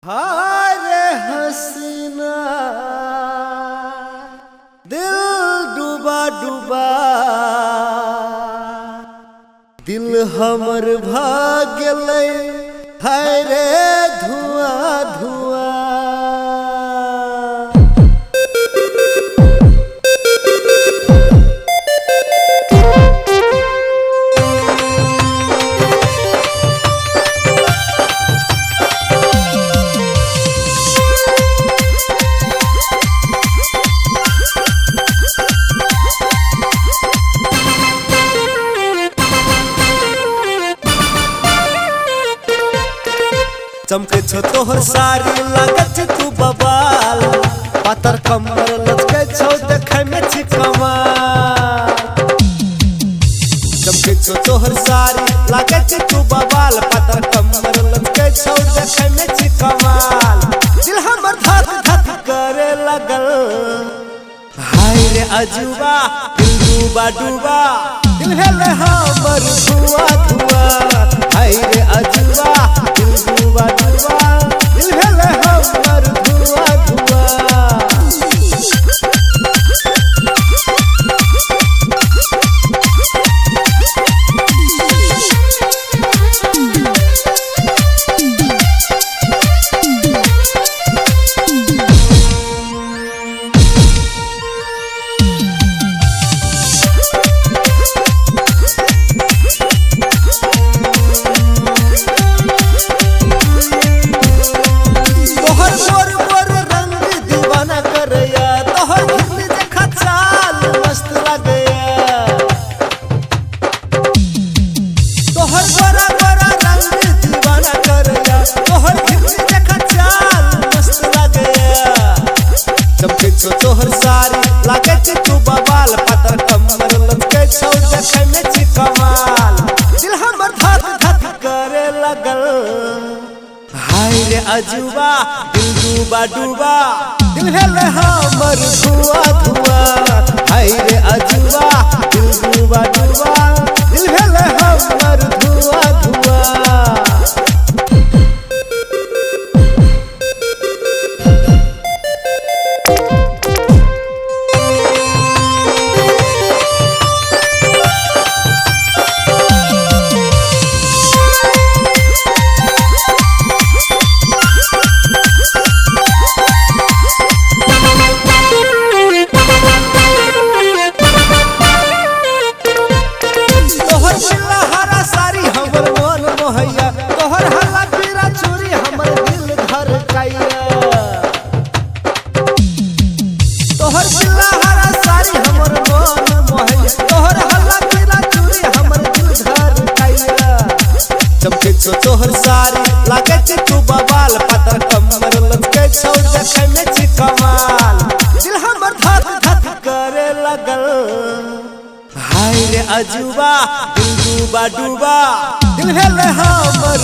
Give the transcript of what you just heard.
हारे हसीना दिल डूबा डूबा दिल हमर भाग गलै हाय रे धुआं धुआं। चमके छो तोहर सारी लागत तू बवाल, पातर कमर लचके छो देखे में छी कमाल। चमके छो तोहर सारी लागत तू बवाल, पातर कमर लचके छो देखे में छी कमाल। दिल हमर धक धक करे लगल हाय रे अजूबा दिल डूबा डूबा, दिल हेले हमर धुआं धुआं हाय रे अजूबा दिल डूबा डूबा, दिल हेले हमर धुआं धुआं। तोहर सारी लागत तू बवाल, पातर कमर लचके छो देखे में छी कमाल। दिल हमर धक धक करे लगल हाय रे अजूबा दिल डूबा डूबा, दिल हेले हमर धुआं धुआं हाय रे अजूबा दिल डूबा डूबा, दिल हेले हमर धुआं धुआं। चमके छो तोहर सारी लागत तू बवाल, पातर कमर लचके छो देखे में छी कमाल। दिल हमर धक धक करे लगल हाय रे अजूबा दिल डूबा डूबा, दिल हेले हमर